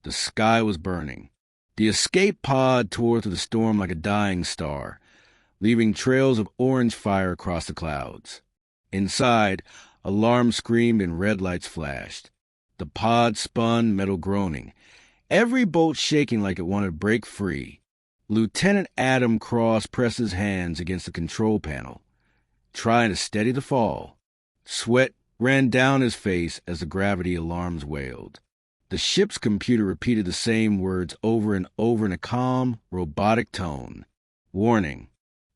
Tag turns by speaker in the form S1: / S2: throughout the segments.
S1: The sky was burning. The escape pod tore through the storm like a dying star, leaving trails of orange fire across the clouds. Inside, alarms screamed and red lights flashed. The pod spun, metal groaning, every bolt shaking like it wanted to break free. Lieutenant Adam Cross pressed his hands against the control panel, trying to steady the fall. Sweat ran down his face as the gravity alarms wailed. The ship's computer repeated the same words over and over in a calm, robotic tone. Warning.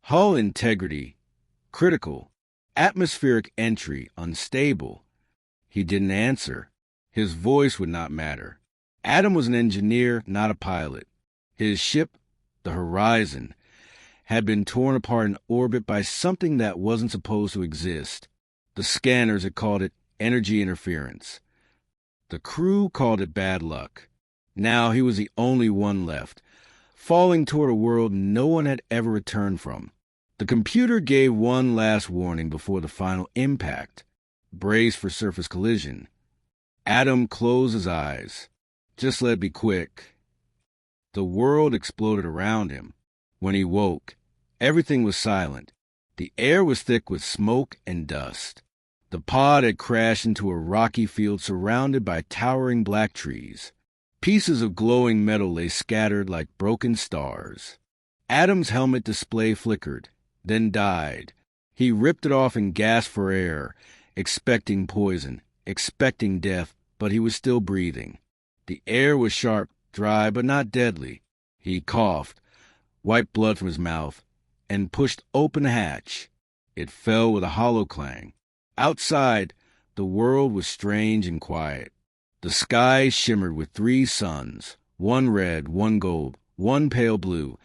S1: Hull integrity. Critical. Atmospheric entry. Unstable. He didn't answer. His voice would not matter. Adam was an engineer, not a pilot. His ship, the Horizon, had been torn apart in orbit by something that wasn't supposed to exist. The scanners had called it energy interference. The crew called it bad luck. Now he was the only one left, falling toward a world no one had ever returned from. The computer gave one last warning before the final impact. Brace for surface collision. Adam closed his eyes. Just let it be quick. The world exploded around him. When he woke, everything was silent. The air was thick with smoke and dust. The pod had crashed into a rocky field surrounded by towering black trees. Pieces of glowing metal lay scattered like broken stars. Adam's helmet display flickered, then died. He ripped it off and gasped for air, expecting poison, expecting death, but he was still breathing. The air was sharp, dry, but not deadly. He coughed, wiped blood from his mouth, and pushed open the hatch. It fell with a hollow clang. Outside, the world was strange and quiet. The sky shimmered with 3 suns, one red, one gold, one pale blue,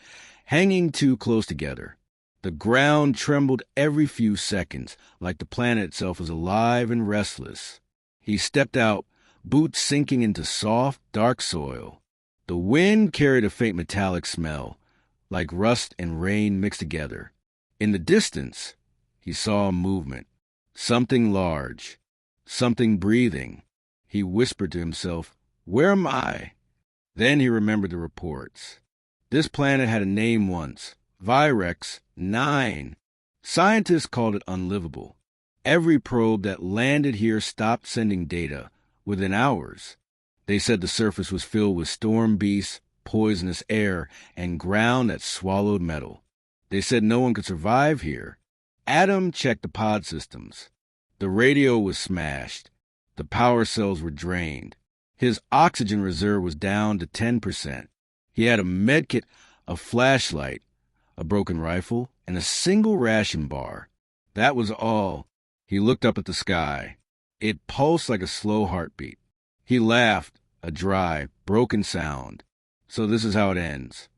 S1: hanging too close together. The ground trembled every few seconds, like the planet itself was alive and restless. He stepped out, boots sinking into soft, dark soil. The wind carried a faint metallic smell, like rust and rain mixed together. In the distance, he saw a movement. Something large, something breathing. He whispered to himself, "Where am I?" Then he remembered the reports. This planet had a name once, Virex 9. Scientists called it unlivable. Every probe that landed here stopped sending data within hours. They said the surface was filled with storm beasts, poisonous air, and ground that swallowed metal. They said no one could survive here. Adam checked the pod systems. The radio was smashed. The power cells were drained. His oxygen reserve was down to 10%. He had a medkit, a flashlight, a broken rifle, and a single ration bar. That was all. He looked up at the sky. It pulsed like a slow heartbeat. He laughed, a dry, broken sound. So this is how it ends.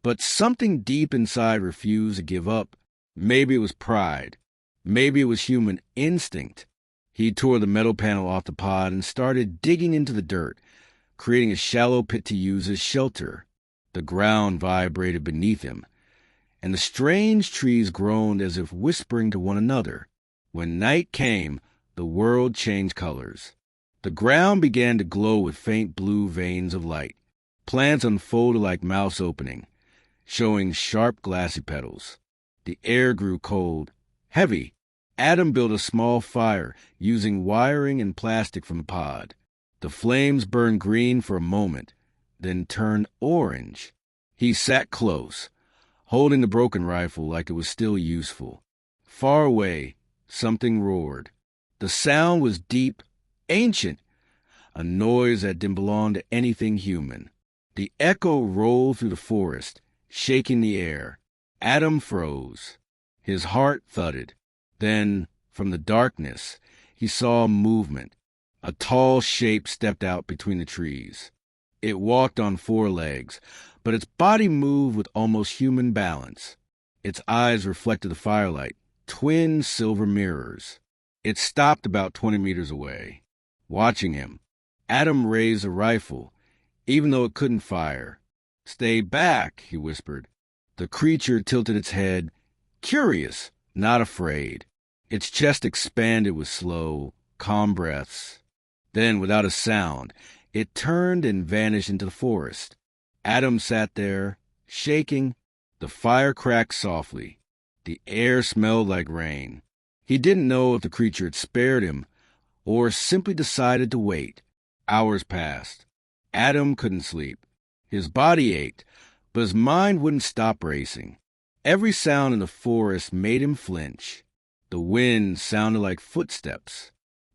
S1: But something deep inside refused to give up. Maybe it was pride. Maybe it was human instinct. He tore the metal panel off the pod and started digging into the dirt, creating a shallow pit to use as shelter. The ground vibrated beneath him, and the strange trees groaned as if whispering to one another. When night came, the world changed colors. The ground began to glow with faint blue veins of light. Plants unfolded like mouths opening, showing sharp glassy petals. The air grew cold, heavy. Adam built a small fire using wiring and plastic from the pod. The flames burned green for a moment, then turned orange. He sat close, holding the broken rifle like it was still useful. Far away, something roared. The sound was deep, ancient, a noise that didn't belong to anything human. The echo rolled through the forest, shaking the air. Adam froze. His heart thudded. Then, from the darkness, he saw movement. A tall shape stepped out between the trees. It walked on 4 legs, but its body moved with almost human balance. Its eyes reflected the firelight, twin silver mirrors. It stopped about 20 meters away. Watching him, Adam raised a rifle, even though it couldn't fire. "Stay back," he whispered. The creature tilted its head, curious, not afraid. Its chest expanded with slow, calm breaths. Then, without a sound, It turned and vanished into the forest. Adam sat there, shaking. The fire cracked softly. The air smelled like rain. He didn't know if the creature had spared him or simply decided to wait. Hours passed. Adam couldn't sleep. His body ached, but his mind wouldn't stop racing. Every sound in the forest made him flinch. The wind sounded like footsteps.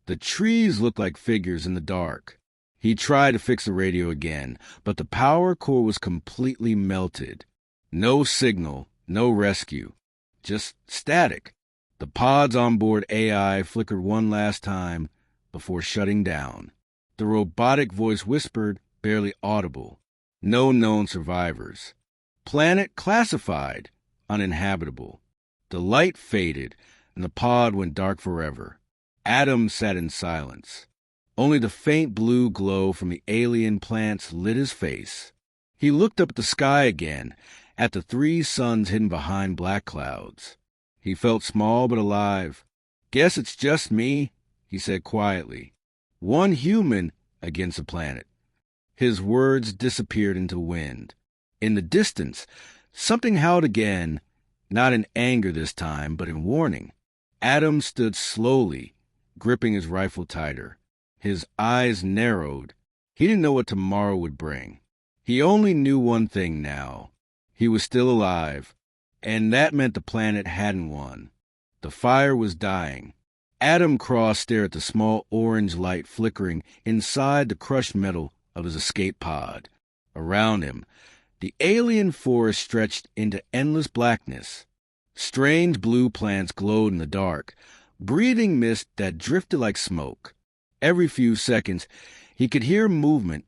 S1: The trees looked like figures in the dark. He tried to fix the radio again, but the power core was completely melted. No signal, no rescue. Just static. The pod's onboard AI flickered one last time before shutting down. The robotic voice whispered, barely audible. No known survivors. Planet classified, uninhabitable. The light faded, and the pod went dark forever. Adam sat in silence. Only the faint blue glow from the alien plants lit his face. He looked up at the sky again, at the 3 suns hidden behind black clouds. He felt small but alive. "Guess it's just me," he said quietly. "One human against a planet." His words disappeared into wind. In the distance, something howled again, not in anger this time, but in warning. Adam stood slowly, gripping his rifle tighter. His eyes narrowed. He didn't know what tomorrow would bring. He only knew one thing now. He was still alive, and that meant the planet hadn't won. The fire was dying. Adam Cross stared at the small orange light flickering inside the crushed metal of his escape pod. Around him, the alien forest stretched into endless blackness. Strange blue plants glowed in the dark, breathing mist that drifted like smoke. Every few seconds, he could hear movement,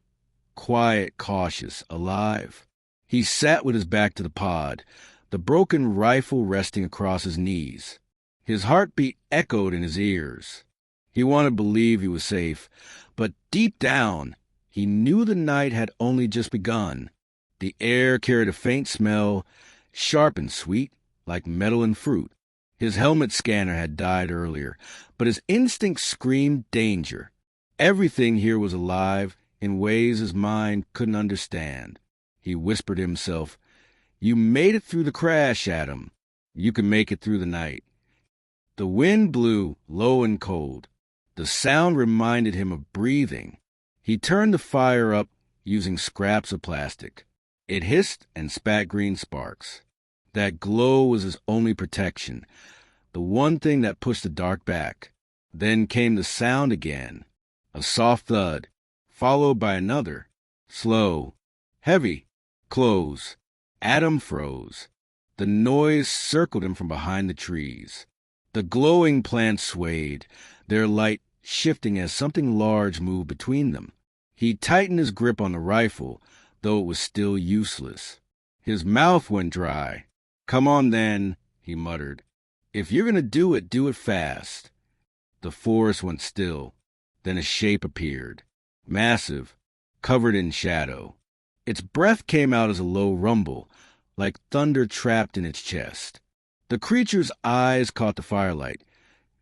S1: quiet, cautious, alive. He sat with his back to the pod, the broken rifle resting across his knees. His heartbeat echoed in his ears. He wanted to believe he was safe, but deep down, he knew the night had only just begun. The air carried a faint smell, sharp and sweet, like metal and fruit. His helmet scanner had died earlier, but his instinct screamed danger. Everything here was alive in ways his mind couldn't understand. He whispered to himself, "You made it through the crash, Adam. You can make it through the night." The wind blew, low and cold. The sound reminded him of breathing. He turned the fire up using scraps of plastic. It hissed and spat green sparks. That glow was his only protection, the one thing that pushed the dark back. Then came the sound again, a soft thud, followed by another, slow, heavy, close. Adam froze. The noise circled him from behind the trees. The glowing plants swayed, their light shifting as something large moved between them. He tightened his grip on the rifle, though it was still useless. His mouth went dry. "Come on, then," he muttered. "If you're going to do it fast." The forest went still. Then a shape appeared, massive, covered in shadow. Its breath came out as a low rumble, like thunder trapped in its chest. The creature's eyes caught the firelight.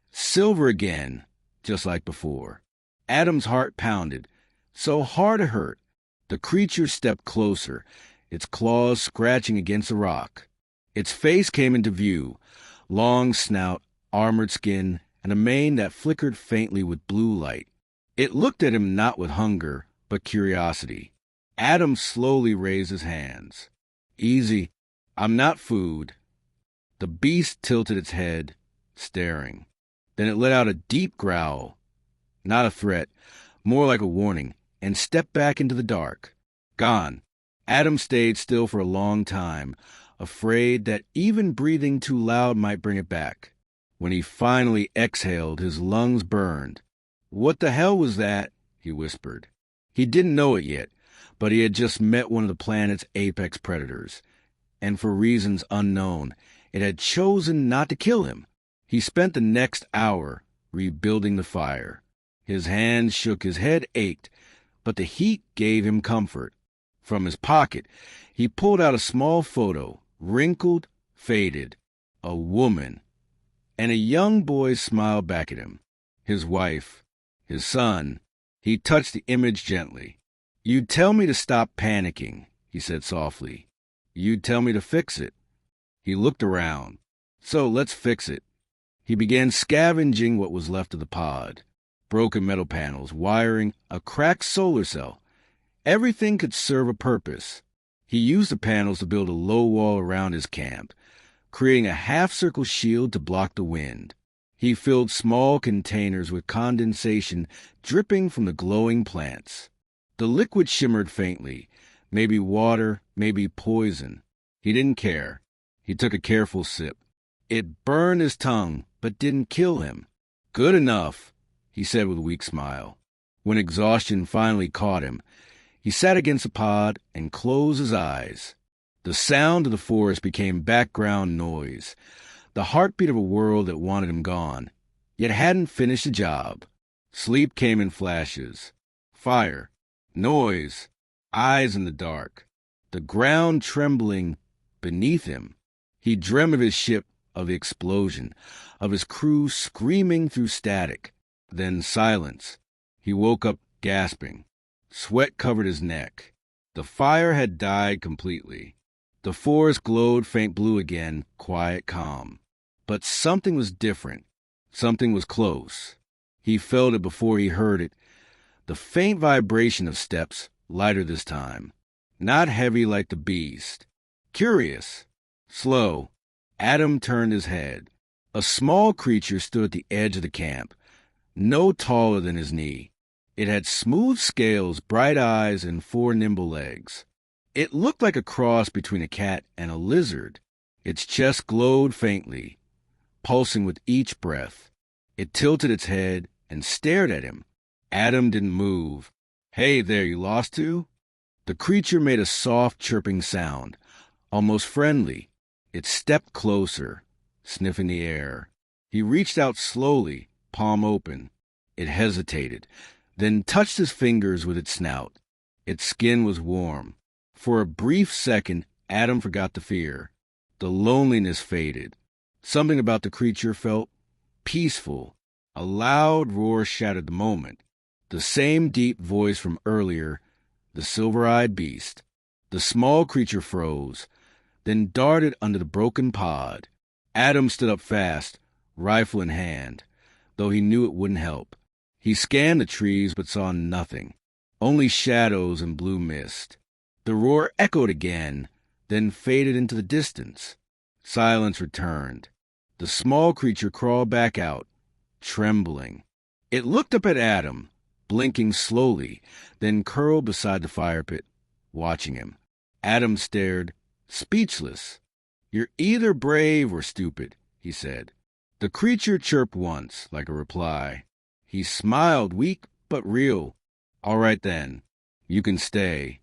S1: Silver again, just like before. Adam's heart pounded, so hard it hurt. The creature stepped closer, its claws scratching against the rock. Its face came into view, long snout, armored skin, and a mane that flickered faintly with blue light. It looked at him not with hunger, but curiosity. Adam slowly raised his hands. "Easy. I'm not food." The beast tilted its head, staring. Then it let out a deep growl. Not a threat, more like a warning, and stepped back into the dark. Gone. Adam stayed still for a long time, afraid that even breathing too loud might bring it back. When he finally exhaled, his lungs burned. "What the hell was that?" he whispered. He didn't know it yet, but he had just met one of the planet's apex predators, and for reasons unknown, it had chosen not to kill him. He spent the next hour rebuilding the fire. His hands shook, his head ached, but the heat gave him comfort. From his pocket, he pulled out a small photo, wrinkled, faded. A woman. And a young boy smiled back at him. His wife. His son. He touched the image gently. "You'd tell me to stop panicking," he said softly. "You'd tell me to fix it." He looked around. "So let's fix it." He began scavenging what was left of the pod. Broken metal panels, wiring, a cracked solar cell. Everything could serve a purpose. He used the panels to build a low wall around his camp, creating a half-circle shield to block the wind. He filled small containers with condensation dripping from the glowing plants. The liquid shimmered faintly, maybe water, maybe poison. He didn't care. He took a careful sip. It burned his tongue, but didn't kill him. "Good enough," he said with a weak smile. When exhaustion finally caught him, he sat against the pod and closed his eyes. The sound of the forest became background noise, the heartbeat of a world that wanted him gone, yet hadn't finished the job. Sleep came in flashes. Fire, noise, eyes in the dark, the ground trembling beneath him. He dreamed of his ship, of the explosion, of his crew screaming through static. Then silence. He woke up gasping. Sweat covered his neck. The fire had died completely. The forest glowed faint blue again, quiet, calm. But something was different. Something was close. He felt it before he heard it. The faint vibration of steps, lighter this time. Not heavy like the beast. Curious. Slow. Adam turned his head. A small creature stood at the edge of the camp, no taller than his knee. It had smooth scales, bright eyes, and 4 nimble legs. It looked like a cross between a cat and a lizard. Its chest glowed faintly, pulsing with each breath. It tilted its head and stared at him. Adam didn't move. "Hey there, you lost to?" The creature made a soft chirping sound, almost friendly. It stepped closer, sniffing the air. He reached out slowly, palm open. It hesitated, then touched his fingers with its snout. Its skin was warm. For a brief second, Adam forgot the fear. The loneliness faded. Something about the creature felt peaceful. A loud roar shattered the moment. The same deep voice from earlier, the silver-eyed beast. The small creature froze, then darted under the broken pod. Adam stood up fast, rifle in hand, though he knew it wouldn't help. He scanned the trees but saw nothing, only shadows and blue mist. The roar echoed again, then faded into the distance. Silence returned. The small creature crawled back out, trembling. It looked up at Adam, blinking slowly, then curled beside the fire pit, watching him. Adam stared, speechless. "You're either brave or stupid," he said. The creature chirped once, like a reply. He smiled, weak but real. "All right then, you can stay."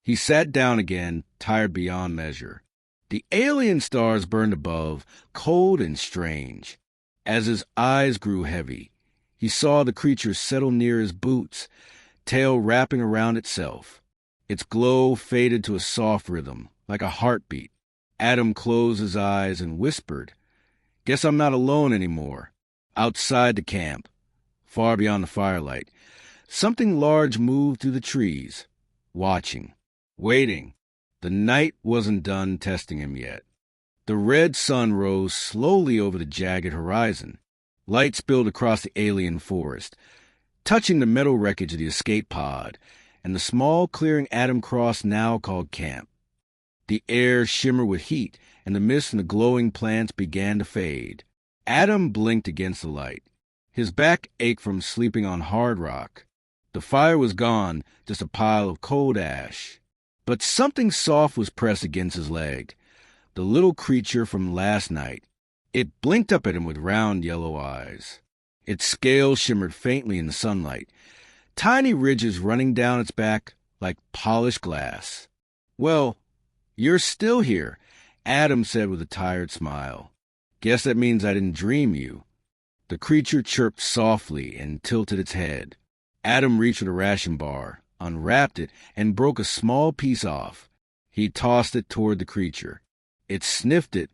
S1: He sat down again, tired beyond measure. The alien stars burned above, cold and strange. As his eyes grew heavy, he saw the creature settle near his boots, tail wrapping around itself. Its glow faded to a soft rhythm, like a heartbeat. Adam closed his eyes and whispered, "Guess I'm not alone anymore." Outside the camp, far beyond the firelight, something large moved through the trees, watching, waiting. The night wasn't done testing him yet. The red sun rose slowly over the jagged horizon. Light spilled across the alien forest, touching the metal wreckage of the escape pod, and the small clearing Adam crossed now called camp. The air shimmered with heat, and the mist and the glowing plants began to fade. Adam blinked against the light. His back ached from sleeping on hard rock. The fire was gone, just a pile of cold ash. But something soft was pressed against his leg, the little creature from last night. It blinked up at him with round yellow eyes. Its scales shimmered faintly in the sunlight, tiny ridges running down its back like polished glass. "Well, you're still here," Adam said with a tired smile. "Guess that means I didn't dream you." The creature chirped softly and tilted its head. Adam reached for the ration bar, unwrapped it, and broke a small piece off. He tossed it toward the creature. It sniffed it,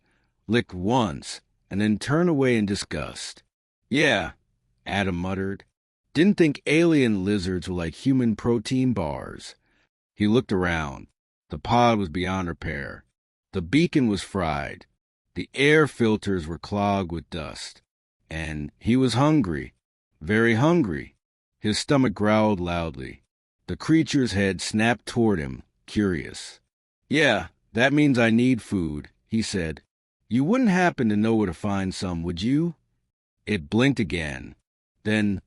S1: licked once, and then turned away in disgust. "Yeah," Adam muttered. "Didn't think alien lizards were like human protein bars." He looked around. The pod was beyond repair. The beacon was fried. The air filters were clogged with dust. And he was hungry, very hungry. His stomach growled loudly. The creature's head snapped toward him, curious. "Yeah, that means I need food," he said. "You wouldn't happen to know where to find some, would you?" It blinked again. Then,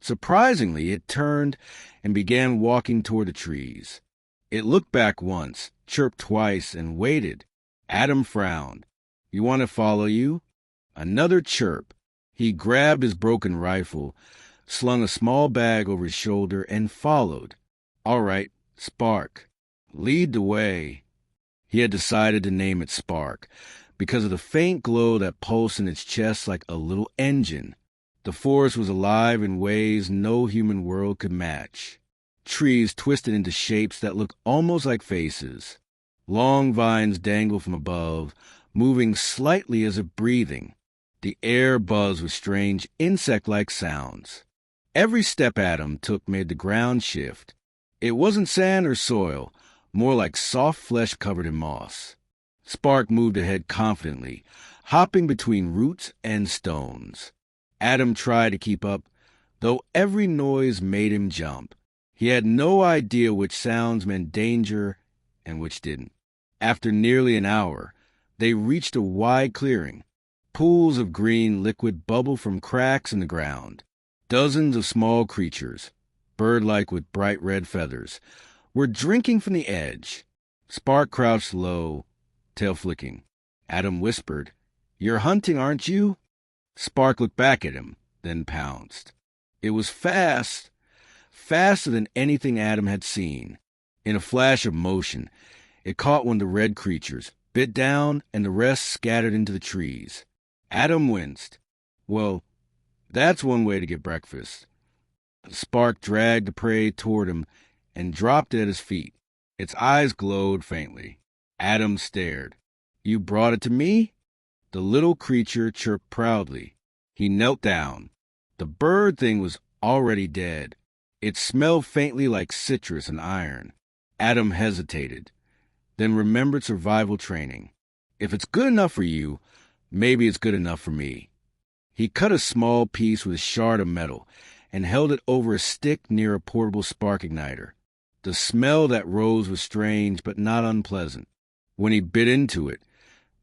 S1: surprisingly, it turned and began walking toward the trees. It looked back once, chirped twice, and waited. Adam frowned. "You want to follow you?" Another chirp. He grabbed his broken rifle, slung a small bag over his shoulder, and followed. "All right, Spark. Lead the way." He had decided to name it Spark because of the faint glow that pulsed in its chest like a little engine. The forest was alive in ways no human world could match. Trees twisted into shapes that looked almost like faces. Long vines dangled from above, moving slightly as if breathing. The air buzzed with strange insect-like sounds. Every step Adam took made the ground shift. It wasn't sand or soil, more like soft flesh covered in moss. Spark moved ahead confidently, hopping between roots and stones. Adam tried to keep up, though every noise made him jump. He had no idea which sounds meant danger and which didn't. After nearly an hour, they reached a wide clearing. Pools of green liquid bubbled from cracks in the ground. Dozens of small creatures, bird-like with bright red feathers, were drinking from the edge. Spark crouched low, tail flicking. Adam whispered, "You're hunting, aren't you?" Spark looked back at him, then pounced. It was fast, faster than anything Adam had seen. In a flash of motion, it caught one of the red creatures, bit down, and the rest scattered into the trees. Adam winced. Well, that's one way to get breakfast. Spark dragged the prey toward him and dropped it at his feet. Its eyes glowed faintly. Adam stared. "You brought it to me?" The little creature chirped proudly. He knelt down. The bird thing was already dead. It smelled faintly like citrus and iron. Adam hesitated, then remembered survival training. If it's good enough for you, maybe it's good enough for me. He cut a small piece with a shard of metal and held it over a stick near a portable spark igniter. The smell that rose was strange but not unpleasant. When he bit into it,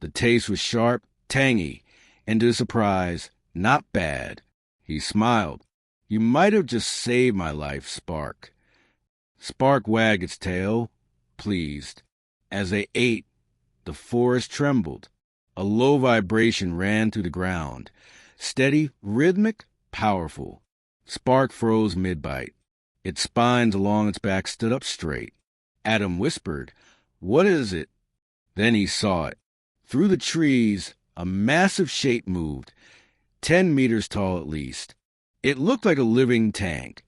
S1: the taste was sharp, tangy, and to his surprise, not bad. He smiled. "You might have just saved my life, Spark." Spark wagged its tail, pleased. As they ate, the forest trembled. A low vibration ran through the ground. Steady, rhythmic, powerful. Spark froze mid-bite. Its spines along its back stood up straight. Adam whispered, "What is it?" Then he saw it. Through the trees, a massive shape moved, 10 meters tall at least. It looked like a living tank,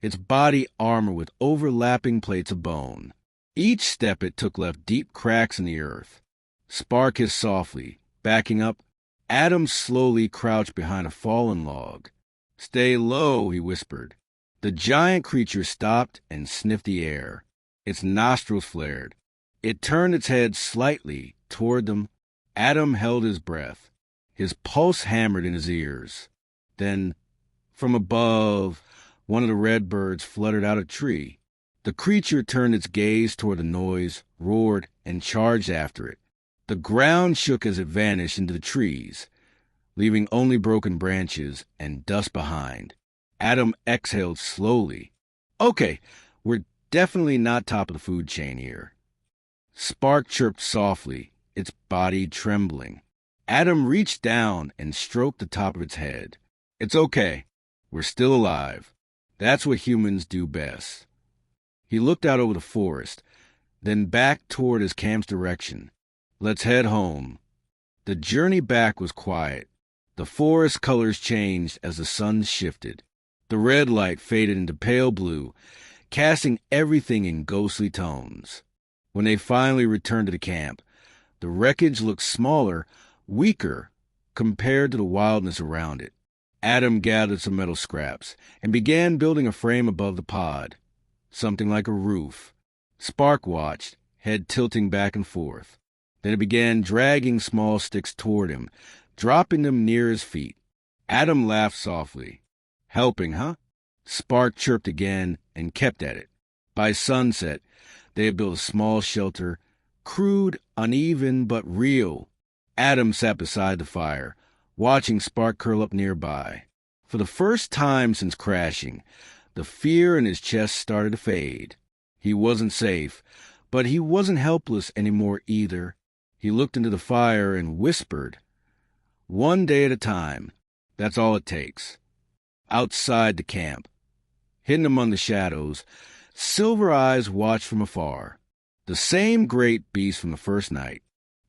S1: its body armor with overlapping plates of bone. Each step it took left deep cracks in the earth. Spark hissed softly, backing up. Adam slowly crouched behind a fallen log. "Stay low," he whispered. The giant creature stopped and sniffed the air. Its nostrils flared. It turned its head slightly toward them. Adam held his breath. His pulse hammered in his ears. Then, from above, one of the red birds fluttered out of a tree. The creature turned its gaze toward the noise, roared, and charged after it. The ground shook as it vanished into the trees, leaving only broken branches and dust behind. Adam exhaled slowly. "Okay, we're definitely not top of the food chain here." Spark chirped softly, its body trembling. Adam reached down and stroked the top of its head. "It's okay. We're still alive. That's what humans do best." He looked out over the forest, then back toward his camp's direction. "Let's head home." The journey back was quiet. The forest colors changed as the sun shifted. The red light faded into pale blue, casting everything in ghostly tones. When they finally returned to the camp, the wreckage looked smaller, weaker, compared to the wildness around it. Adam gathered some metal scraps and began building a frame above the pod, something like a roof. Spark watched, head tilting back and forth. Then it began dragging small sticks toward him, dropping them near his feet. Adam laughed softly. Helping, huh? Spark chirped again and kept at it. By sunset, they had built a small shelter, crude, uneven, but real. Adam sat beside the fire, watching Spark curl up nearby. For the first time since crashing, the fear in his chest started to fade. He wasn't safe, but he wasn't helpless anymore either. He looked into the fire and whispered, "One day at a time. That's all it takes." Outside the camp, hidden among the shadows, Silver Eyes watched from afar. The same great beast from the first night.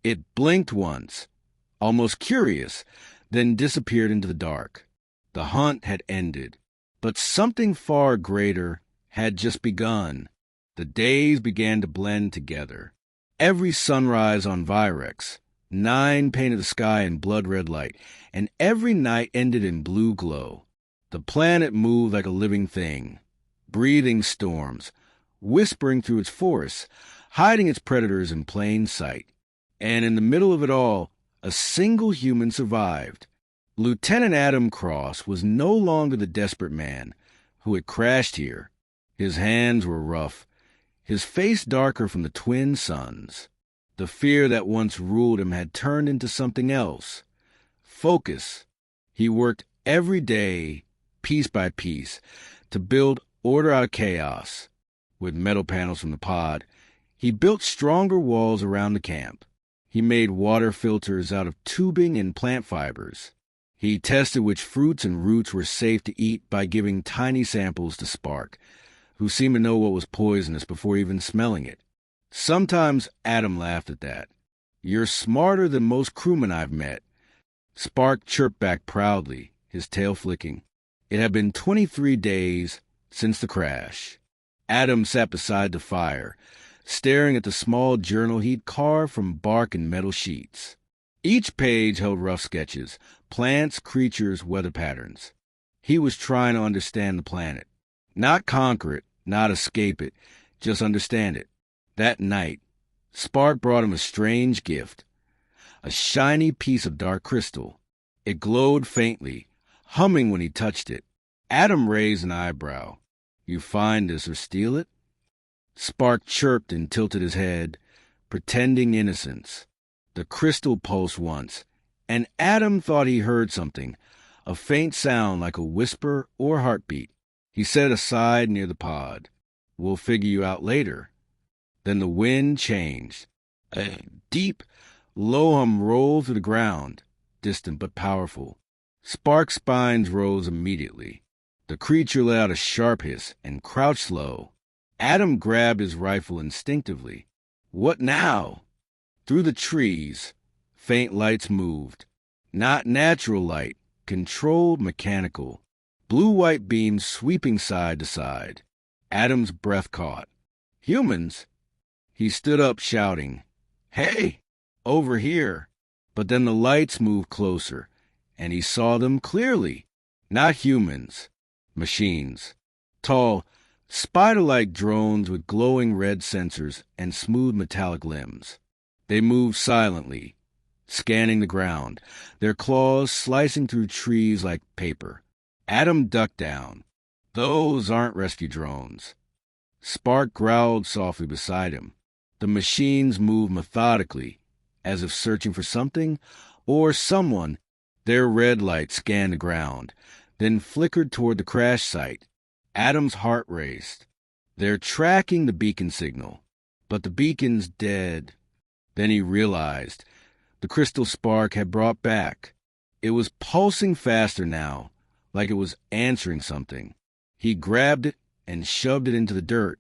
S1: It blinked once, almost curious, then disappeared into the dark. The hunt had ended, but something far greater had just begun. The days began to blend together. Every sunrise on Virex, 9 painted the sky in blood-red light, and every night ended in blue glow. The planet moved like a living thing, breathing storms, whispering through its forests, hiding its predators in plain sight. And in the middle of it all, a single human survived. Lieutenant Adam Cross was no longer the desperate man who had crashed here. His hands were rough, his face darker from the twin suns. The fear that once ruled him had turned into something else. Focus. He worked every day, piece by piece, to build order out of chaos. With metal panels from the pod, he built stronger walls around the camp. He made water filters out of tubing and plant fibers. He tested which fruits and roots were safe to eat by giving tiny samples to Spark, who seemed to know what was poisonous before even smelling it. Sometimes Adam laughed at that. "You're smarter than most crewmen I've met." Spark chirped back proudly, his tail flicking. It had been 23 days since the crash. Adam sat beside the fire, staring at the small journal he'd carved from bark and metal sheets. Each page held rough sketches, plants, creatures, weather patterns. He was trying to understand the planet. Not conquer it, not escape it, just understand it. That night, Spark brought him a strange gift, a shiny piece of dark crystal. It glowed faintly, humming when he touched it. Adam raised an eyebrow. "You find this or steal it?" Spark chirped and tilted his head, pretending innocence. The crystal pulsed once, and Adam thought he heard something, a faint sound like a whisper or heartbeat. He set it aside near the pod. "We'll figure you out later." Then the wind changed. A deep, low hum rolled through the ground, distant but powerful. Spark's spines rose immediately. The creature let out a sharp hiss and crouched low. Adam grabbed his rifle instinctively. What now? Through the trees, faint lights moved. Not natural light, controlled mechanical. Blue-white beams sweeping side to side. Adam's breath caught. "Humans?" He stood up shouting, "Hey, over here!" But then the lights moved closer, and he saw them clearly. Not humans, machines. Tall, spider-like drones with glowing red sensors and smooth metallic limbs. They moved silently, scanning the ground, their claws slicing through trees like paper. Adam ducked down. "Those aren't rescue drones." Spark growled softly beside him. The machines moved methodically, as if searching for something or someone. Their red light scanned the ground, then flickered toward the crash site. Adam's heart raced. They're tracking the beacon signal, but the beacon's dead. Then he realized the crystal Spark had brought back. It was pulsing faster now, like it was answering something. He grabbed it and shoved it into the dirt,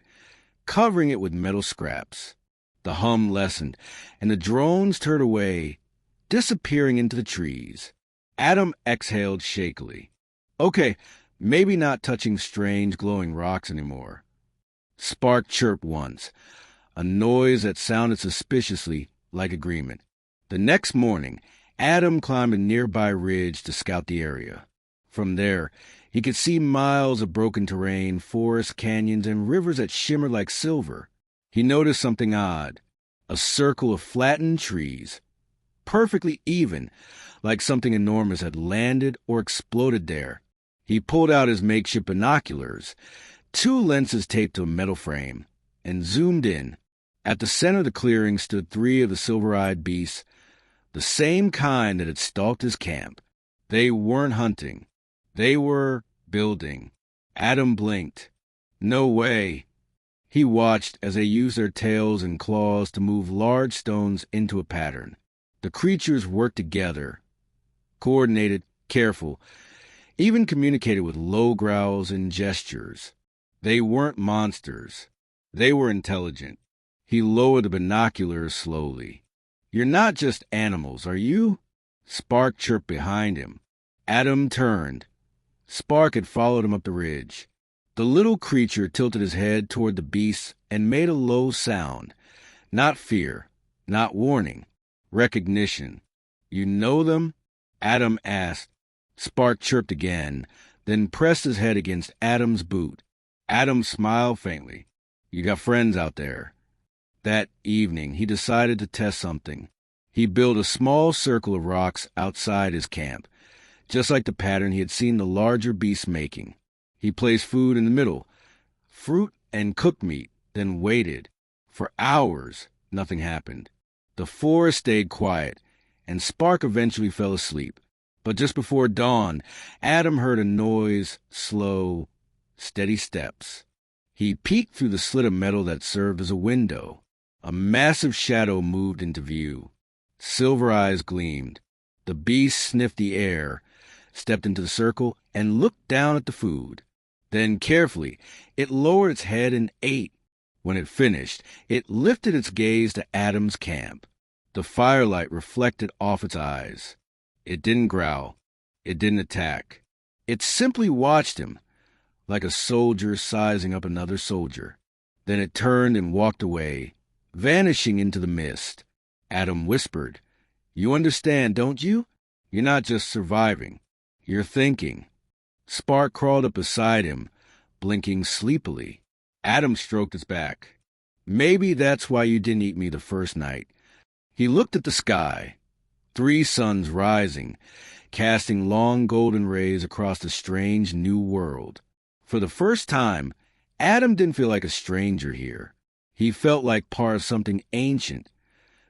S1: covering it with metal scraps. The hum lessened, and the drones turned away, disappearing into the trees. Adam exhaled shakily. Okay, maybe not touching strange glowing rocks anymore. Spark chirped once, a noise that sounded suspiciously like agreement. The next morning, Adam climbed a nearby ridge to scout the area. From there, he could see miles of broken terrain, forests, canyons, and rivers that shimmered like silver. He noticed something odd. A circle of flattened trees, perfectly even, like something enormous had landed or exploded there. He pulled out his makeshift binoculars, 2 lenses taped to a metal frame, and zoomed in. At the center of the clearing stood 3 of the silver-eyed beasts, the same kind that had stalked his camp. They weren't hunting. They were building. Adam blinked. No way. He watched as they used their tails and claws to move large stones into a pattern. The creatures worked together, coordinated, careful, even communicated with low growls and gestures. They weren't monsters. They were intelligent. He lowered the binoculars slowly. "You're not just animals, are you?" Spark chirped behind him. Adam turned. Spark had followed him up the ridge. The little creature tilted his head toward the beasts and made a low sound. Not fear, not warning, recognition. "You know them?" Adam asked. Spark chirped again, then pressed his head against Adam's boot. Adam smiled faintly. "You got friends out there." That evening, he decided to test something. He built a small circle of rocks outside his camp, just like the pattern he had seen the larger beasts making. He placed food in the middle, fruit and cooked meat, then waited. For hours, nothing happened. The forest stayed quiet, and Spark eventually fell asleep. But just before dawn, Adam heard a noise, slow, steady steps. He peeked through the slit of metal that served as a window. A massive shadow moved into view. Silver eyes gleamed. The beast sniffed the air, stepped into the circle, and looked down at the food. Then, carefully, it lowered its head and ate. When it finished, it lifted its gaze to Adam's camp. The firelight reflected off its eyes. It didn't growl. It didn't attack. It simply watched him, like a soldier sizing up another soldier. Then it turned and walked away, vanishing into the mist. Adam whispered, "You understand, don't you? You're not just surviving. You're thinking." Spark crawled up beside him, blinking sleepily. Adam stroked his back. "Maybe that's why you didn't eat me the first night." He looked at the sky. 3 suns rising, casting long golden rays across the strange new world. For the first time, Adam didn't feel like a stranger here. He felt like part of something ancient,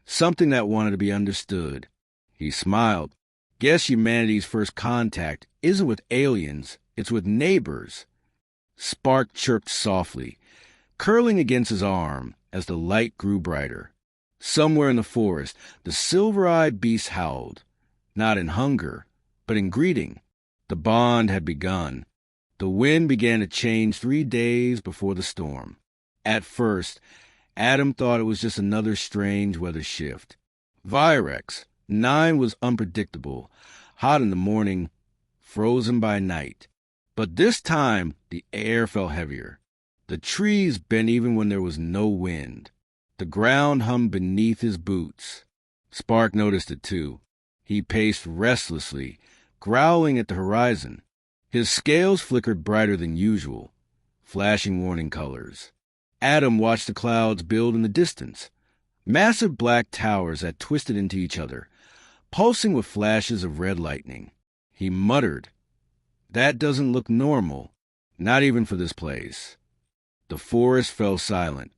S1: something that wanted to be understood. He smiled. "Guess humanity's first contact isn't with aliens, it's with neighbors." Spark chirped softly, curling against his arm as the light grew brighter. Somewhere in the forest, the silver-eyed beast howled, not in hunger, but in greeting. The bond had begun. The wind began to change 3 days before the storm. At first, Adam thought it was just another strange weather shift. Virex 9 was unpredictable, hot in the morning, frozen by night. But this time, the air felt heavier. The trees bent even when there was no wind. The ground hummed beneath his boots. Spark noticed it too. He paced restlessly, growling at the horizon. His scales flickered brighter than usual, flashing warning colors. Adam watched the clouds build in the distance, massive black towers that twisted into each other, pulsing with flashes of red lightning. He muttered, "That doesn't look normal, not even for this place." The forest fell silent.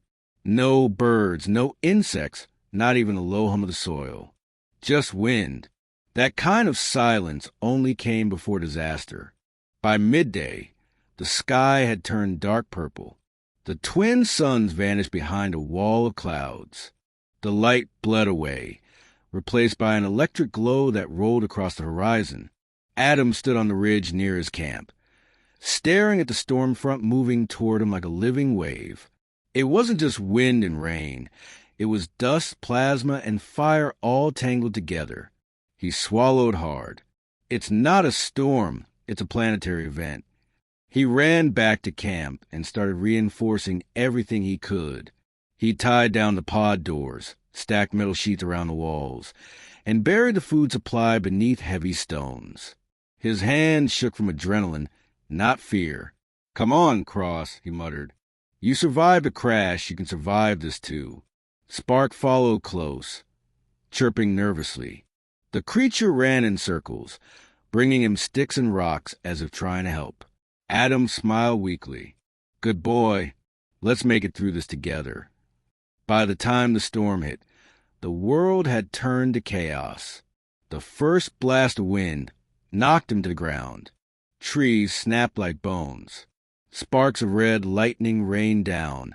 S1: No birds, no insects, not even the low hum of the soil. Just wind. That kind of silence only came before disaster. By midday, the sky had turned dark purple. The twin suns vanished behind a wall of clouds. The light bled away, replaced by an electric glow that rolled across the horizon. Adam stood on the ridge near his camp, staring at the storm front moving toward him like a living wave. It wasn't just wind and rain. It was dust, plasma, and fire all tangled together. He swallowed hard. It's not a storm. It's a planetary event. He ran back to camp and started reinforcing everything he could. He tied down the pod doors, stacked metal sheets around the walls, and buried the food supply beneath heavy stones. His hands shook from adrenaline, not fear. "Come on, Cross," he muttered. You survived a crash, you can survive this too. Spark followed close, chirping nervously. The creature ran in circles, bringing him sticks and rocks as if trying to help. Adam smiled weakly. Good boy. Let's make it through this together. By the time the storm hit, the world had turned to chaos. The first blast of wind knocked him to the ground. Trees snapped like bones. Sparks of red lightning rained down,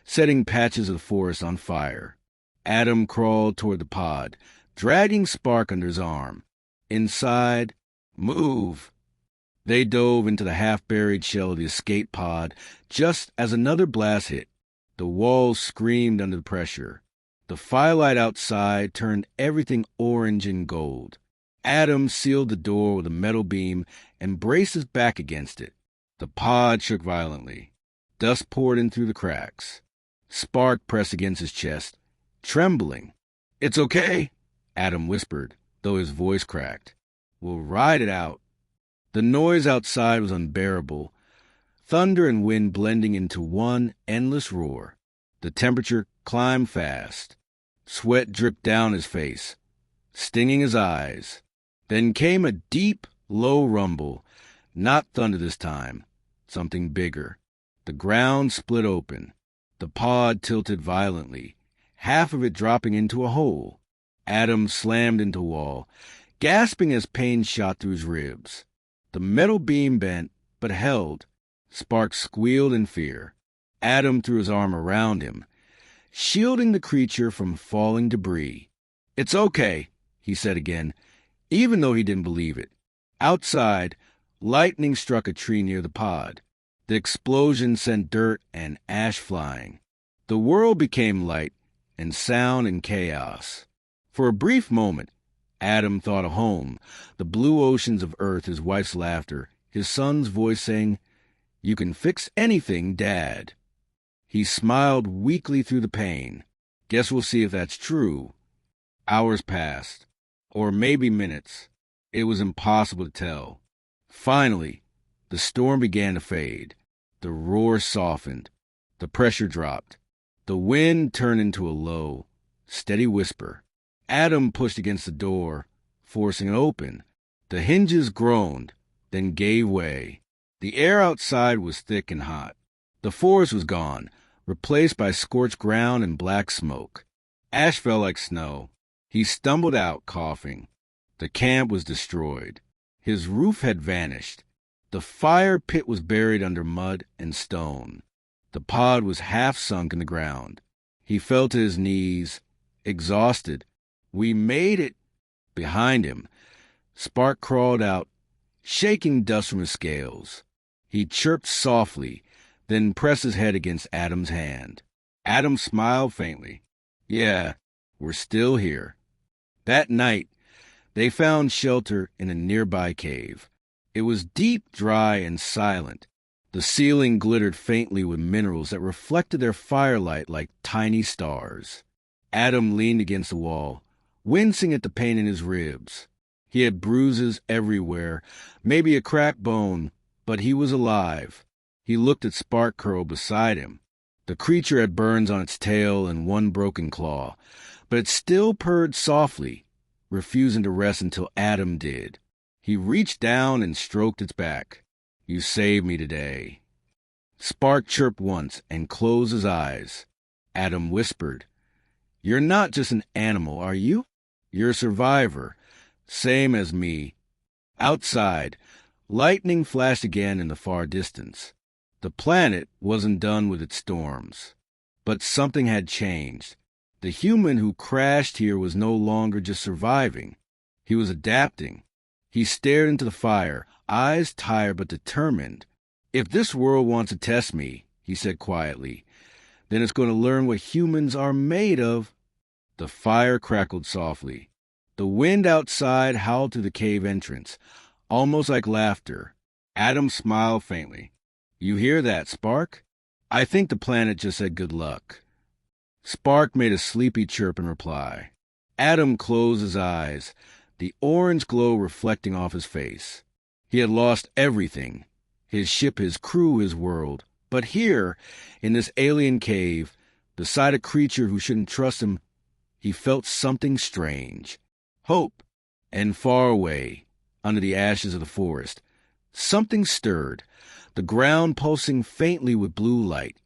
S1: setting patches of the forest on fire. Adam crawled toward the pod, dragging Spark under his arm. Inside, move! They dove into the half-buried shell of the escape pod just as another blast hit. The walls screamed under the pressure. The firelight outside turned everything orange and gold. Adam sealed the door with a metal beam and braced his back against it. The pod shook violently. Dust poured in through the cracks. Spark pressed against his chest, trembling. "It's okay," Adam whispered, though his voice cracked. "We'll ride it out." The noise outside was unbearable, thunder and wind blending into one endless roar. The temperature climbed fast. Sweat dripped down his face, stinging his eyes. Then came a deep, low rumble. Not thunder this time. Something bigger. The ground split open. The pod tilted violently, half of it dropping into a hole. Adam slammed into a wall, gasping as pain shot through his ribs. The metal beam bent, but held. Spark squealed in fear. Adam threw his arm around him, shielding the creature from falling debris. "It's okay," he said again, even though he didn't believe it. Outside, lightning struck a tree near the pod. The explosion sent dirt and ash flying. The world became light and sound and chaos. For a brief moment, Adam thought of home, the blue oceans of Earth, his wife's laughter, his son's voice saying, "You can fix anything, Dad." He smiled weakly through the pain. Guess we'll see if that's true. Hours passed, or maybe minutes. It was impossible to tell. Finally, the storm began to fade. The roar softened. The pressure dropped. The wind turned into a low, steady whisper. Adam pushed against the door, forcing it open. The hinges groaned, then gave way. The air outside was thick and hot. The forest was gone, replaced by scorched ground and black smoke. Ash fell like snow. He stumbled out, coughing. The camp was destroyed. His roof had vanished. The fire pit was buried under mud and stone. The pod was half sunk in the ground. He fell to his knees, exhausted. "We made it." Behind him, Spark crawled out, shaking dust from his scales. He chirped softly, then pressed his head against Adam's hand. Adam smiled faintly. "Yeah, we're still here." That night, they found shelter in a nearby cave. It was deep, dry, and silent. The ceiling glittered faintly with minerals that reflected their firelight like tiny stars. Adam leaned against the wall, wincing at the pain in his ribs. He had bruises everywhere, maybe a cracked bone, but he was alive. He looked at Spark curled beside him. The creature had burns on its tail and one broken claw, but it still purred softly, refusing to rest until Adam did. He reached down and stroked its back. "You saved me today." Spark chirped once and closed his eyes. Adam whispered, "You're not just an animal, are you? You're a survivor, same as me." Outside, lightning flashed again in the far distance. The planet wasn't done with its storms. But something had changed. The human who crashed here was no longer just surviving. He was adapting. He stared into the fire, eyes tired but determined. "If this world wants to test me," he said quietly, "then it's going to learn what humans are made of." The fire crackled softly. The wind outside howled through the cave entrance, almost like laughter. Adam smiled faintly. "You hear that, Spark? I think the planet just said good luck." Spark made a sleepy chirp in reply. Adam closed his eyes, the orange glow reflecting off his face. He had lost everything: his ship, his crew, his world, But here, in this alien cave, beside a creature who shouldn't trust him, he felt something strange. Hope. And far away, under the ashes of the forest, something stirred, the ground pulsing faintly with blue light.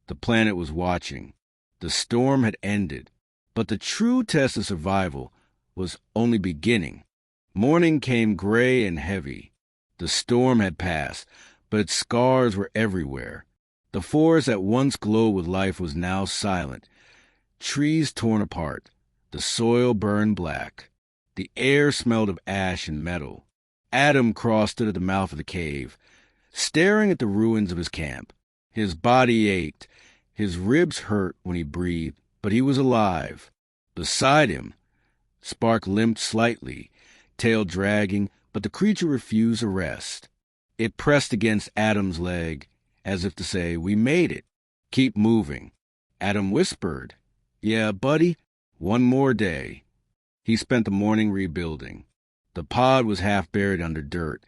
S1: The planet was watching. The storm had ended, but the true test of survival was only beginning. Morning came gray and heavy. The storm had passed, but its scars were everywhere. The forest that once glowed with life was now silent. Trees torn apart. The soil burned black. The air smelled of ash and metal. Adam stood at the mouth of the cave, staring at the ruins of his camp. His body ached. His ribs hurt when he breathed, but he was alive. Beside him, Spark limped slightly, tail dragging, but the creature refused to rest. It pressed against Adam's leg, as if to say, "We made it. Keep moving." Adam whispered, "Yeah, buddy, one more day." He spent the morning rebuilding. The pod was half buried under dirt,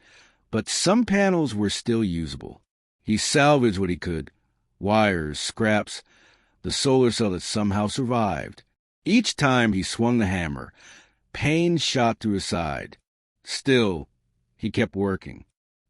S1: but some panels were still usable. He salvaged what he could, wires, scraps, the solar cell that somehow survived. Each time he swung the hammer, pain shot through his side. Still, he kept working.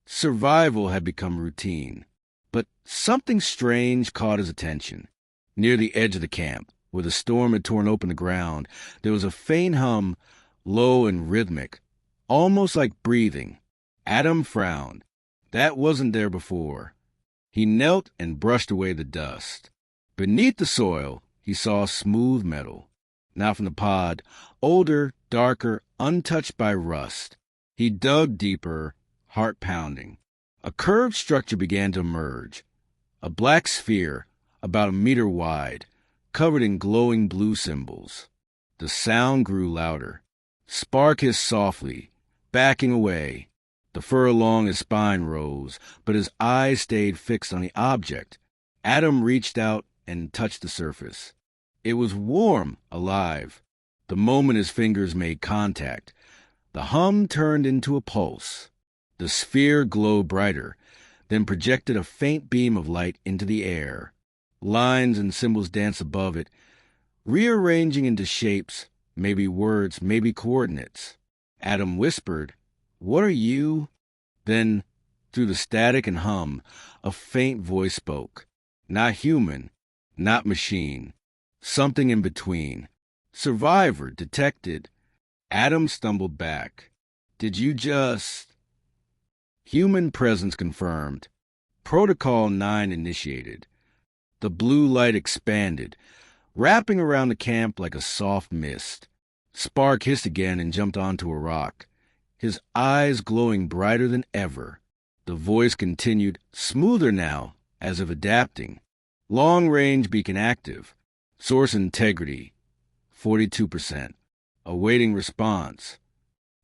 S1: Survival had become routine. But something strange caught his attention. Near the edge of the camp, where the storm had torn open the ground, there was a faint hum, low and rhythmic, almost like breathing. Adam frowned. That wasn't there before. He knelt and brushed away the dust. Beneath the soil, he saw smooth metal. Now from the pod, older, darker, untouched by rust. He dug deeper, heart pounding. A curved structure began to emerge. A black sphere, about a meter wide, covered in glowing blue symbols. The sound grew louder. Spark hissed softly, backing away. The fur along his spine rose, but his eyes stayed fixed on the object. Adam reached out and touched the surface. It was warm, alive. The moment his fingers made contact, the hum turned into a pulse. The sphere glowed brighter, then projected a faint beam of light into the air. Lines and symbols danced above it, rearranging into shapes, maybe words, maybe coordinates. Adam whispered, "What are you?" Then, through the static and hum, a faint voice spoke. Not human, not machine. Something in between. Survivor, detected. Adam stumbled back. "Did you just—" Human presence confirmed. Protocol 9 initiated. The blue light expanded, wrapping around the camp like a soft mist. Spark hissed again and jumped onto a rock, his eyes glowing brighter than ever. The voice continued, smoother now, as if adapting. Long-range beacon active. Source integrity, 42%. Awaiting response.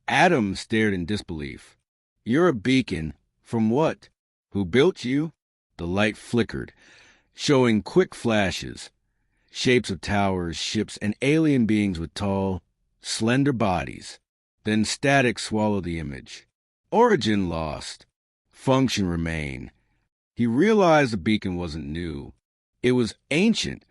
S1: Adam stared in disbelief. "You're a beacon. From what? Who built you?" The light flickered, showing quick flashes. Shapes of towers, ships, and alien beings with tall, slender bodies. Then static swallowed the image. Origin lost. Function remained. He realized the beacon wasn't new. It was ancient,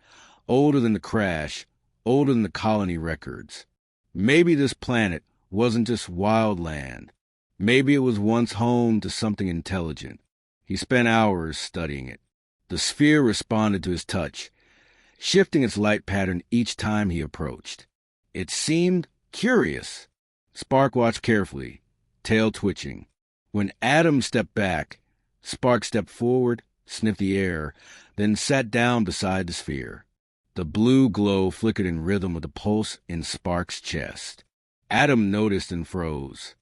S1: older than the crash, older than the colony records. Maybe this planet wasn't just wild land. Maybe it was once home to something intelligent. He spent hours studying it. The sphere responded to his touch, shifting its light pattern each time he approached. It seemed curious. Spark watched carefully, tail twitching. When Adam stepped back, Spark stepped forward, sniffed the air, then sat down beside the sphere. The blue glow flickered in rhythm with the pulse in Spark's chest. Adam noticed and froze.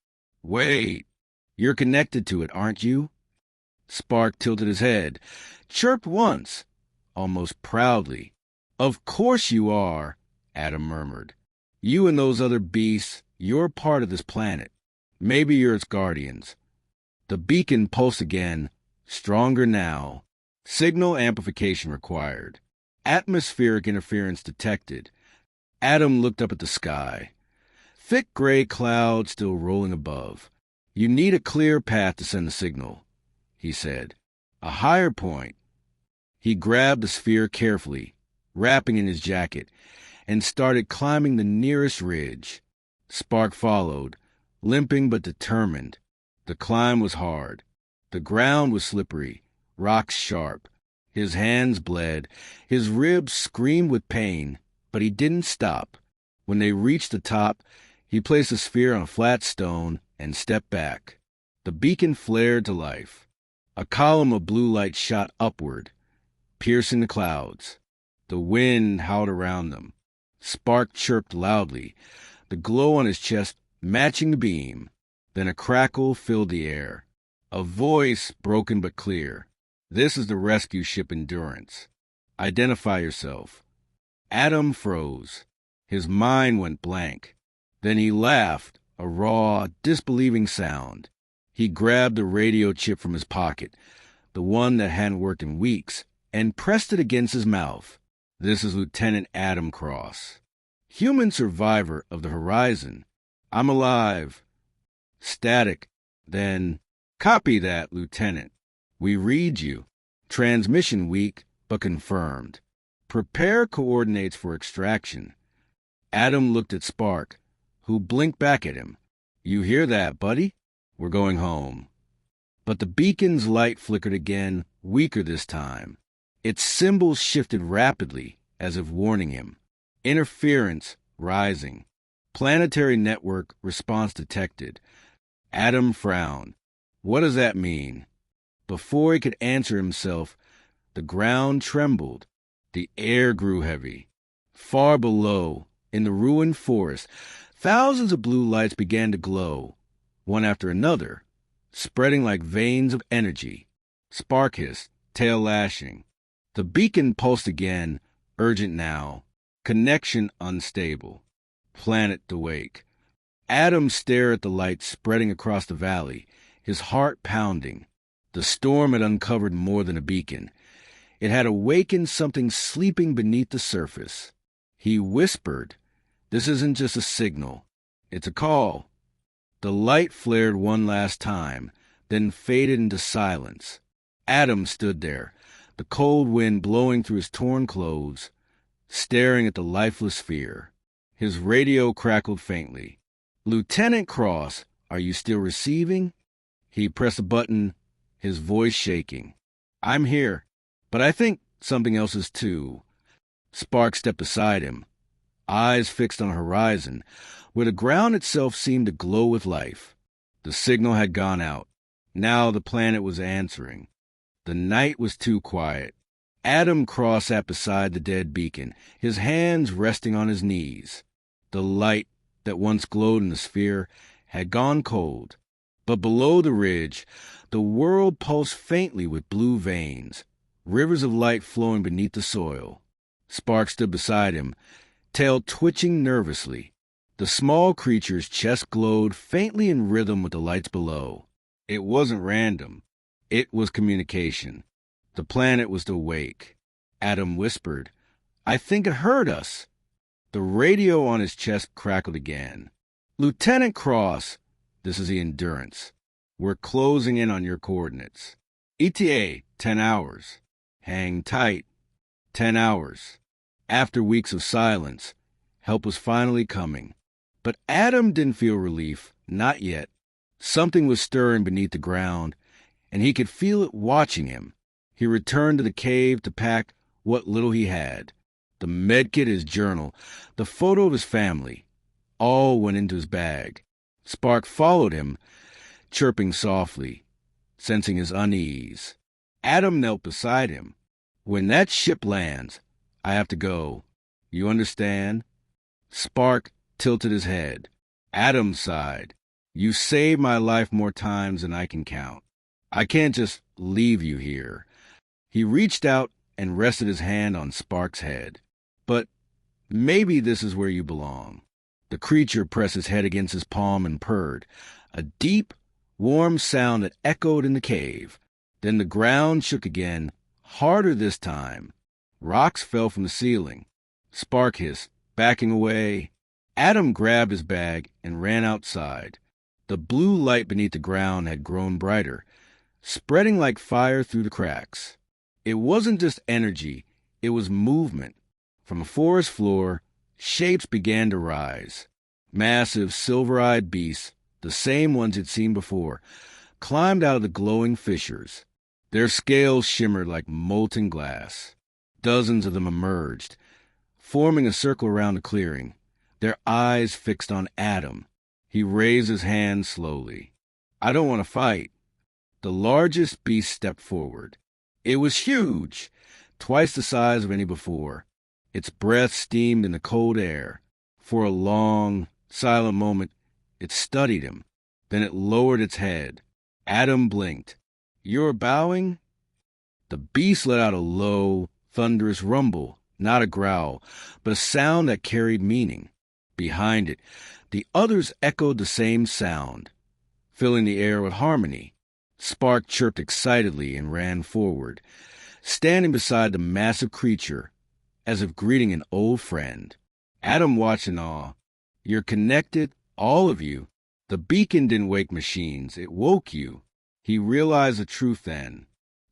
S1: "Wait, you're connected to it, aren't you?" Spark tilted his head, chirped once, almost proudly. "Of course you are," Adam murmured. "You and those other beasts, you're part of this planet. Maybe you're its guardians." The beacon pulsed again, stronger now. Signal amplification required. Atmospheric interference detected. Adam looked up at the sky. Thick gray clouds still rolling above. "You need a clear path to send the signal," he said. "A higher point." He grabbed the sphere carefully, wrapping in his jacket, and started climbing the nearest ridge. Spark followed, limping but determined. The climb was hard. The ground was slippery, rocks sharp. His hands bled. His ribs screamed with pain, but he didn't stop. When they reached the top, he placed the sphere on a flat stone and stepped back. The beacon flared to life. A column of blue light shot upward, piercing the clouds. The wind howled around them. Spark chirped loudly, the glow on his chest matching the beam. Then a crackle filled the air. A voice, broken but clear. "This is the rescue ship Endurance. Identify yourself." Adam froze. His mind went blank. Then he laughed, a raw, disbelieving sound. He grabbed the radio chip from his pocket, the one that hadn't worked in weeks, and pressed it against his mouth. "This is Lieutenant Adam Cross. Human survivor of the horizon. I'm alive." Static. Then, "Copy that, Lieutenant. We read you. Transmission weak, but confirmed. Prepare coordinates for extraction." Adam looked at Spark, who blinked back at him. "You hear that, buddy? We're going home." But the beacon's light flickered again, weaker this time. Its symbols shifted rapidly, as if warning him. Interference rising. Planetary network response detected. Adam frowned. What does that mean? Before he could answer himself, the ground trembled. The air grew heavy. Far below, in the ruined forest, thousands of blue lights began to glow, one after another, spreading like veins of energy. Spark hissed, tail lashing. The beacon pulsed again, urgent now. Connection unstable. Planet to wake. Adam stared at the light spreading across the valley, his heart pounding. The storm had uncovered more than a beacon. It had awakened something sleeping beneath the surface. He whispered, "This isn't just a signal. It's a call." The light flared one last time, then faded into silence. Adam stood there, the cold wind blowing through his torn clothes, staring at the lifeless sphere. His radio crackled faintly. "Lieutenant Cross, are you still receiving?" He pressed a button, his voice shaking. "I'm here, but I think something else is too." Spark stepped beside him, eyes fixed on a horizon, where the ground itself seemed to glow with life. The signal had gone out. Now the planet was answering. The night was too quiet. Adam Cross sat beside the dead beacon, his hands resting on his knees. The light that once glowed in the sphere had gone cold. But below the ridge, the world pulsed faintly with blue veins, rivers of light flowing beneath the soil. Spark stood beside him, tail twitching nervously. The small creature's chest glowed faintly in rhythm with the lights below. It wasn't random. It was communication. The planet was awake. Adam whispered, "I think it heard us." The radio on his chest crackled again. "Lieutenant Cross, this is the Endurance. We're closing in on your coordinates. ETA, 10 hours. Hang tight. 10 hours." After weeks of silence, help was finally coming. But Adam didn't feel relief, not yet. Something was stirring beneath the ground, and he could feel it watching him. He returned to the cave to pack what little he had. The medkit, his journal, the photo of his family, all went into his bag. Spark followed him, chirping softly, sensing his unease. Adam knelt beside him. "When that ship lands, I have to go. You understand?" Spark tilted his head. Adam sighed. "You saved my life more times than I can count. I can't just leave you here." He reached out and rested his hand on Spark's head. "But maybe this is where you belong." The creature pressed his head against his palm and purred, a deep, warm sound that echoed in the cave. Then the ground shook again, harder this time. Rocks fell from the ceiling. Spark hissed, backing away. Adam grabbed his bag and ran outside. The blue light beneath the ground had grown brighter, spreading like fire through the cracks. It wasn't just energy, it was movement. From the forest floor, shapes began to rise. Massive, silver-eyed beasts, the same ones he'd seen before, climbed out of the glowing fissures. Their scales shimmered like molten glass. Dozens of them emerged, forming a circle around the clearing, their eyes fixed on Adam. He raised his hand slowly. "I don't want to fight." The largest beast stepped forward. It was huge, twice the size of any before. Its breath steamed in the cold air. For a long, silent moment, it studied him. Then it lowered its head. Adam blinked. "You're bowing?" The beast let out a low, thunderous rumble, not a growl, but a sound that carried meaning. Behind it, the others echoed the same sound, filling the air with harmony. Spark chirped excitedly and ran forward, standing beside the massive creature, as if greeting an old friend. Adam watched in awe. "You're connected, all of you. The beacon didn't wake machines, it woke you." He realized the truth then.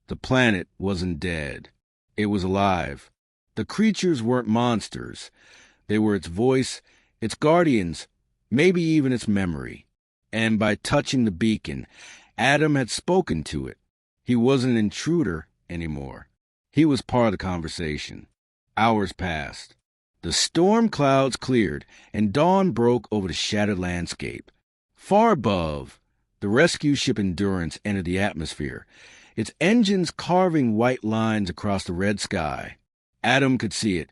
S1: The planet wasn't dead. It was alive. The creatures weren't monsters. They were its voice, its guardians, maybe even its memory. And by touching the beacon, Adam had spoken to it. He wasn't an intruder anymore. He was part of the conversation. Hours passed. The storm clouds cleared, and dawn broke over the shattered landscape. Far above, the rescue ship Endurance entered the atmosphere, its engines carving white lines across the red sky. Adam could see it,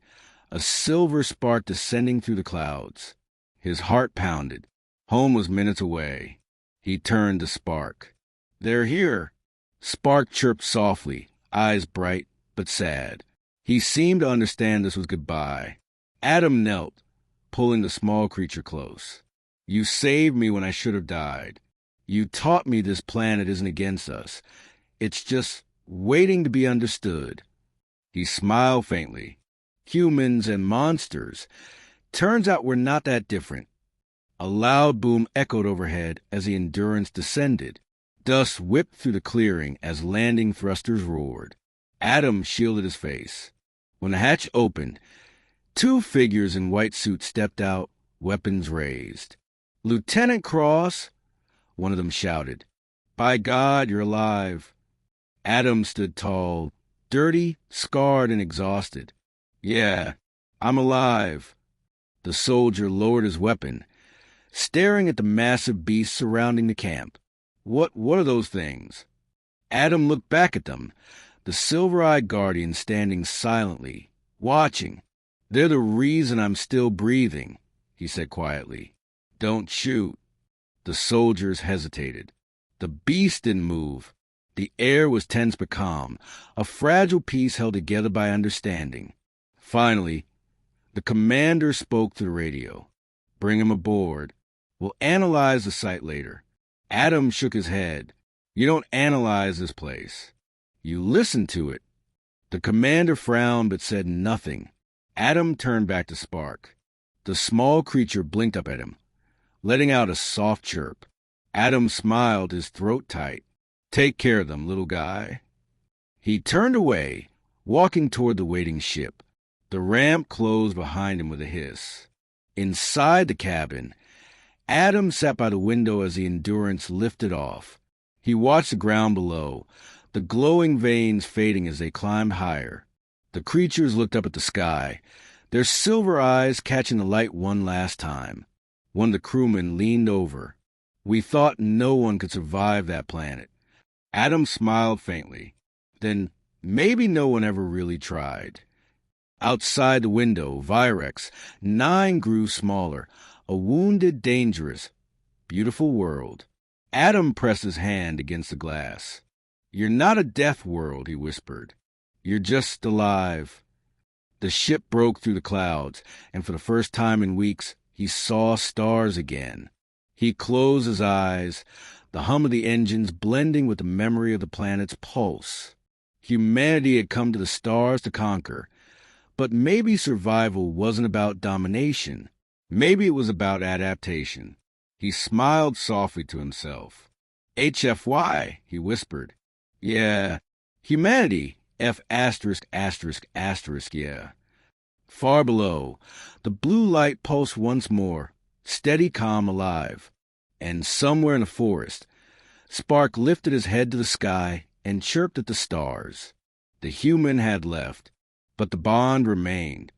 S1: a silver spark descending through the clouds. His heart pounded. Home was minutes away. He turned to Spark. "They're here." Spark chirped softly, eyes bright but sad. He seemed to understand this was goodbye. Adam knelt, pulling the small creature close. "You saved me when I should have died. You taught me this planet isn't against us. It's just waiting to be understood." He smiled faintly. "Humans and monsters. Turns out we're not that different." A loud boom echoed overhead as the Endurance descended. Dust whipped through the clearing as landing thrusters roared. Adam shielded his face. When the hatch opened, two figures in white suits stepped out, weapons raised. "Lieutenant Cross," one of them shouted. "By God, you're alive." Adam stood tall, dirty, scarred, and exhausted. "Yeah, I'm alive." The soldier lowered his weapon, staring at the massive beasts surrounding the camp. What are those things?" Adam looked back at them, the silver-eyed guardians standing silently, watching. "They're the reason I'm still breathing," he said quietly. "Don't shoot." The soldiers hesitated. The beast didn't move. The air was tense but calm, a fragile peace held together by understanding. Finally, the commander spoke to the radio. "Bring him aboard. We'll analyze the site later." Adam shook his head. "You don't analyze this place. You listen to it." The commander frowned but said nothing. Adam turned back to Spark. The small creature blinked up at him, letting out a soft chirp. Adam smiled, his throat tight. "Take care of them, little guy." He turned away, walking toward the waiting ship. The ramp closed behind him with a hiss. Inside the cabin, Adam sat by the window as the Endurance lifted off. He watched the ground below, the glowing veins fading as they climbed higher. The creatures looked up at the sky, their silver eyes catching the light one last time. One of the crewmen leaned over. "We thought no one could survive that planet." Adam smiled faintly. "Then maybe no one ever really tried." Outside the window, Virex, 9 grew smaller, a wounded, dangerous, beautiful world. Adam pressed his hand against the glass. "You're not a death world," he whispered. "You're just alive." The ship broke through the clouds, and for the first time in weeks, he saw stars again. He closed his eyes, the hum of the engines blending with the memory of the planet's pulse. Humanity had come to the stars to conquer, but maybe survival wasn't about domination. Maybe it was about adaptation. He smiled softly to himself. "HFY," he whispered. "Yeah, humanity,
S2: F asterisk asterisk asterisk, yeah. Far below, the blue light pulsed once more, steady, calm, alive. And somewhere in the forest, Spark lifted his head to the sky and chirped at the stars. The human had left, but the bond remained.